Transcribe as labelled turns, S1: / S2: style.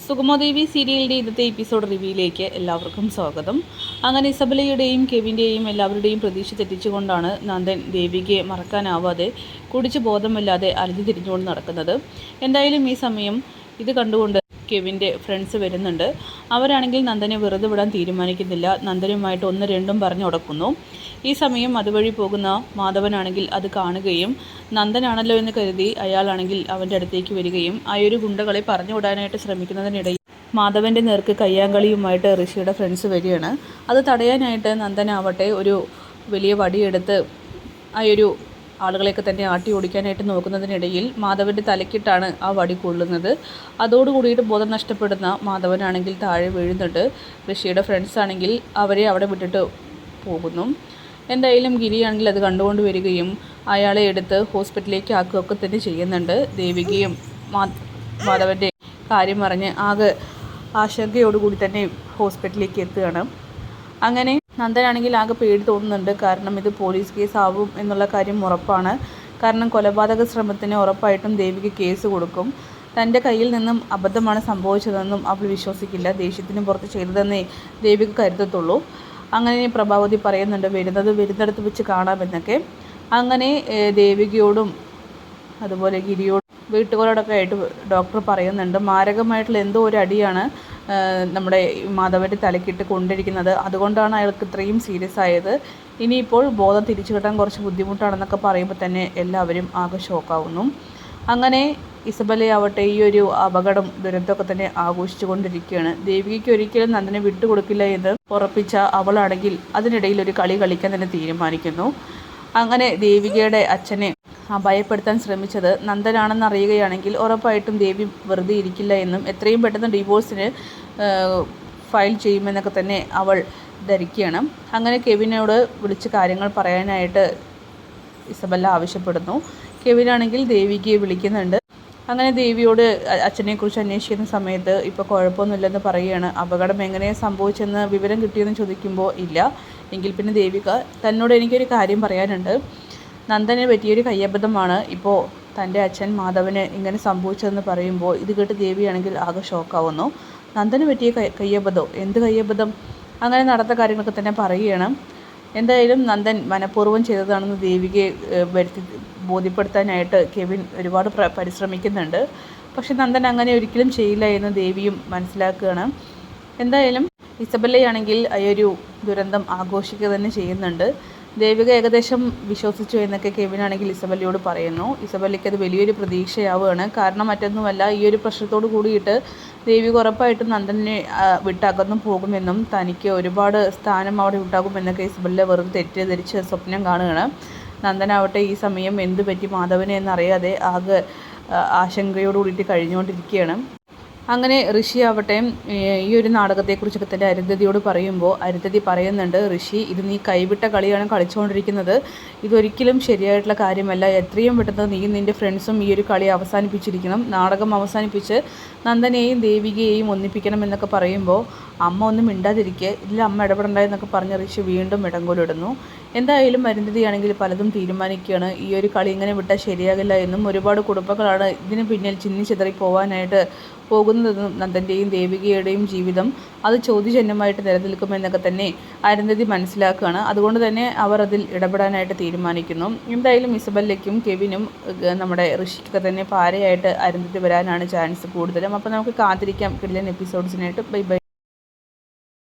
S1: സുഗമോദേവി സീരിയലിൻ്റെ ഇന്നത്തെ എപ്പിസോഡ് റിവ്യൂയിലേക്ക് എല്ലാവർക്കും സ്വാഗതം. അങ്ങനെ ഇസബലയുടെയും കെവിൻ്റെയും എല്ലാവരുടെയും പ്രതീക്ഷ തെറ്റിച്ചുകൊണ്ടാണ് നന്ദൻ ദേവികയെ മറക്കാനാവാതെ കുടിച്ച് ബോധമില്ലാതെ അലഞ്ഞു തിരിഞ്ഞുകൊണ്ട് നടക്കുന്നത്. എന്തായാലും ഈ സമയം ഇത് കണ്ടുകൊണ്ട് കെവിൻ്റെ ഫ്രണ്ട്സ് വരുന്നുണ്ട്. അവരാണെങ്കിൽ നന്ദനെ വെറുതെ വിടാൻ തീരുമാനിക്കുന്നില്ല. നന്ദനുമായിട്ട് ഒന്ന് രണ്ടും പറഞ്ഞു ഉടക്കുന്നു. ഈ സമയം അതുവഴി പോകുന്ന മാധവനാണെങ്കിൽ അത് കാണുകയും നന്ദനാണല്ലോ എന്ന് കരുതി അയാളാണെങ്കിൽ അവൻ്റെ അടുത്തേക്ക് വരികയും ആ ഒരു ഗുണ്ടകളെ പറഞ്ഞു വിടാനായിട്ട് ശ്രമിക്കുന്നതിനിടയിൽ മാധവൻ്റെ നേർക്ക് കയ്യാങ്കളിയുമായിട്ട് ഋഷിയുടെ ഫ്രണ്ട്സ് വരികയാണ്. അത് തടയാനായിട്ട് നന്ദനാവട്ടെ ഒരു വലിയ വടിയെടുത്ത് ആ ഒരു ആളുകളെയൊക്കെ തന്നെ ആട്ടി ഓടിക്കാനായിട്ട് നോക്കുന്നതിനിടയിൽ മാധവൻ്റെ തലക്കിട്ടാണ് ആ വടി കൊള്ളുന്നത്. അതോടുകൂടിയിട്ട് ബോധം നഷ്ടപ്പെടുന്ന മാധവനാണെങ്കിൽ താഴെ വീഴുന്നുണ്ട്. ഋഷിയുടെ ഫ്രണ്ട്സ് ആണെങ്കിൽ അവരെ അവിടെ വിട്ടിട്ട് പോകുന്നു. എന്തായാലും ഗിരിയാണെങ്കിൽ അത് കണ്ടുകൊണ്ട് വരികയും അയാളെ എടുത്ത് ഹോസ്പിറ്റലിലേക്ക് ആക്കുകയൊക്കെ തന്നെ ചെയ്യുന്നുണ്ട്. ദേവികയും മാധവൻ്റെ കാര്യം പറഞ്ഞ് ആകെ ആശങ്കയോടുകൂടി തന്നെ ഹോസ്പിറ്റലിലേക്ക് എത്തുകയാണ്. അങ്ങനെ നന്ദനാണെങ്കിൽ ആകെ പേടി തോന്നുന്നുണ്ട്. കാരണം ഇത് പോലീസ് കേസ് ആവും എന്നുള്ള കാര്യം ഉറപ്പാണ്. കാരണം കൊലപാതക ശ്രമത്തിന് ഉറപ്പായിട്ടും ദേവിക്ക് കേസ് കൊടുക്കും. തൻ്റെ കയ്യിൽ നിന്നും അബദ്ധമാണ് സംഭവിച്ചതെന്നും അവൾ വിശ്വസിക്കില്ല. ദേഷ്യത്തിന് പുറത്ത് ചെയ്തതെന്നേ ദേവിക കരുതത്തുള്ളൂ. അങ്ങനെ പ്രഭാവതി പറയുന്നുണ്ട് വരുന്നിടത്ത് വെച്ച് കാണാമെന്നൊക്കെ. അങ്ങനെ ദേവികയോടും അതുപോലെ ഗിരിയോടും വീട്ടുകാരോടൊക്കെ ആയിട്ട് ഡോക്ടർ പറയുന്നുണ്ട് മാരകമായിട്ടുള്ള എന്തോ ഒരു അടിയാണ് നമ്മുടെ മാധവൻ്റെ തലക്കിട്ട് കൊണ്ടിരിക്കുന്നത്. അതുകൊണ്ടാണ് അയാൾക്ക് ഇത്രയും സീരിയസ് ആയത്. ഇനിയിപ്പോൾ ബോധം തിരിച്ചു കിട്ടാൻ കുറച്ച് ബുദ്ധിമുട്ടാണെന്നൊക്കെ പറയുമ്പോൾ തന്നെ എല്ലാവരും ആകെ ഷോക്കാവുന്നു. അങ്ങനെ ഇസബലയാവട്ടെ ഈ ഒരു അപകടം ദുരന്തമൊക്കെ തന്നെ ആഘോഷിച്ചു കൊണ്ടിരിക്കുകയാണ്. ദേവികയ്ക്ക് ഒരിക്കലും നന്ദനെ വിട്ടുകൊടുക്കില്ല എന്ന് ഉറപ്പിച്ച അവളാണെങ്കിൽ അതിനിടയിൽ ഒരു കളി കളിക്കാൻ തന്നെ തീരുമാനിക്കുന്നു. അങ്ങനെ ദേവികയുടെ അച്ഛനെ ഭയപ്പെടുത്താൻ ശ്രമിച്ചത് നന്ദനാണെന്ന് അറിയുകയാണെങ്കിൽ ഉറപ്പായിട്ടും ദേവി വെറുതെ ഇരിക്കില്ല എന്നും എത്രയും പെട്ടെന്ന് ഡിവോഴ്സിന് ഫയൽ ചെയ്യുമെന്നൊക്കെ തന്നെ അവൾ ധരിക്കുകയാണ്. അങ്ങനെ കെവിനോട് വിളിച്ച് കാര്യങ്ങൾ പറയാനായിട്ട് ഇസബല്ല ആവശ്യപ്പെടുന്നു. കെവിനാണെങ്കിൽ ദേവികയെ വിളിക്കുന്നുണ്ട്. അങ്ങനെ ദേവിയോട് അച്ഛനെക്കുറിച്ച് അന്വേഷിക്കുന്ന സമയത്ത് ഇപ്പോൾ കുഴപ്പമൊന്നുമില്ലെന്ന് പറയുകയാണ്. അപകടം എങ്ങനെയാണ് സംഭവിച്ചെന്ന് വിവരം കിട്ടിയെന്ന് ചോദിക്കുമ്പോൾ ഇല്ല. എങ്കിൽ പിന്നെ ദേവിക തന്നോട് എനിക്കൊരു കാര്യം പറയാനുണ്ട്. നന്ദന് പറ്റിയൊരു കയ്യബദ്ധമാണ് ഇപ്പോൾ തൻ്റെ അച്ഛൻ മാധവന് ഇങ്ങനെ സംഭവിച്ചതെന്ന് പറയുമ്പോൾ ഇത് കേട്ട് ദേവിയാണെങ്കിൽ ആകെ ഷോക്കാവുന്നു. നന്ദന് പറ്റിയ കയ്യബദ്ധം? എന്ത് കയ്യബദ്ധം? അങ്ങനെ നടന്ന കാര്യങ്ങളൊക്കെ തന്നെ പറയുകയാണ്. എന്തായാലും നന്ദൻ മനഃപൂർവ്വം ചെയ്തതാണെന്ന് ദേവികയെ ബോധ്യപ്പെടുത്താനായിട്ട് കെവിൻ ഒരുപാട് പരിശ്രമിക്കുന്നുണ്ട്. പക്ഷെ നന്ദൻ അങ്ങനെ ഒരിക്കലും ചെയ്യില്ല എന്ന് ദേവിയും മനസ്സിലാക്കുകയാണ്. എന്തായാലും ഇസബല്ലയാണെങ്കിൽ ഈ ഒരു ദുരന്തം ആഘോഷിക്കുക തന്നെ ചെയ്യുന്നുണ്ട്. ദേവിക ഏകദേശം വിശ്വസിച്ചു എന്നൊക്കെ കെവിനാണെങ്കിൽ ഇസബല്ലയോട് പറയുന്നു. ഇസബല്ലയ്ക്ക് അത് വലിയൊരു പ്രതീക്ഷയാവുകയാണ്. കാരണം മറ്റൊന്നുമല്ല, ഈ ഒരു പ്രശ്നത്തോട് കൂടിയിട്ട് ദേവിക ഉറപ്പായിട്ടും നന്ദനെ വിട്ടകന്നും പോകുമെന്നും തനിക്ക് ഒരുപാട് സ്ഥാനം അവിടെ ഉണ്ടാകുമെന്നൊക്കെ ഇസബല്ല വെറുതെ തെറ്റിദ്ധരിച്ച് സ്വപ്നം കാണുകയാണ്. നന്ദനാവട്ടെ ഈ സമയം എന്തു പറ്റി മാധവനെ എന്നറിയാതെ ആകെ ആശങ്കയോടുകൂടിയിട്ട് കഴിഞ്ഞുകൊണ്ടിരിക്കുകയാണ്. അങ്ങനെ ഋഷി ആവട്ടെ ഈ ഒരു നാടകത്തെക്കുറിച്ചൊക്കെ തന്നെ അരുന്ധതിയോട് പറയുമ്പോൾ അരുന്ധതി പറയുന്നുണ്ട്, ഋഷി ഇത് നീ കൈവിട്ട കളിയാണ് കളിച്ചുകൊണ്ടിരിക്കുന്നത്. ഇതൊരിക്കലും ശരിയായിട്ടുള്ള കാര്യമല്ല. എത്രയും പെട്ടെന്ന് നീ നിൻ്റെ ഫ്രണ്ട്സും ഈ ഒരു കളി അവസാനിപ്പിച്ചിരിക്കണം. നാടകം അവസാനിപ്പിച്ച് നന്ദനെയും ദേവികയെയും ഒന്നിപ്പിക്കണം എന്നൊക്കെ പറയുമ്പോൾ അമ്മ ഒന്നും മിണ്ടാതിരിക്കുക. ഇല്ല അമ്മ ഇടപെടണ്ടെന്നൊക്കെ പറഞ്ഞ് ഋഷി വീണ്ടും ഇടങ്കോലിടുന്നു. എന്തായാലും അരുന്ധതിയാണെങ്കിൽ പലതും തീരുമാനിക്കുകയാണ്. ഈ ഒരു കളി ഇങ്ങനെ വിട്ടാൽ ശരിയാകില്ല എന്നും ഒരുപാട് കുടുംബങ്ങളാണ് ഇതിന് പിന്നിൽ ചിന്നിച്ചിതറി പോകാനായിട്ട് പോകുന്നതെന്നും നന്ദൻ്റെയും ദേവികയുടെയും ജീവിതം അത് ചോദ്യചിഹ്നമായിട്ട് നിലനിൽക്കുമെന്നൊക്കെ തന്നെ അരുന്ധതി മനസ്സിലാക്കുകയാണ്. അതുകൊണ്ട് തന്നെ അവർ അതിൽ ഇടപെടാനായിട്ട് തീരുമാനിക്കുന്നു. എന്തായാലും ഇസബല്ലയ്ക്കും കെവിനും നമ്മുടെ ഋഷിക്കൊക്കെ തന്നെ പാരയായിട്ട് അരുന്ധതി വരാനാണ് ചാൻസ് കൂടുതലും. അപ്പോൾ നമുക്ക് കാത്തിരിക്കാം കിടിലൻ എപ്പിസോഡ്സിനായിട്ട്. Bye bye.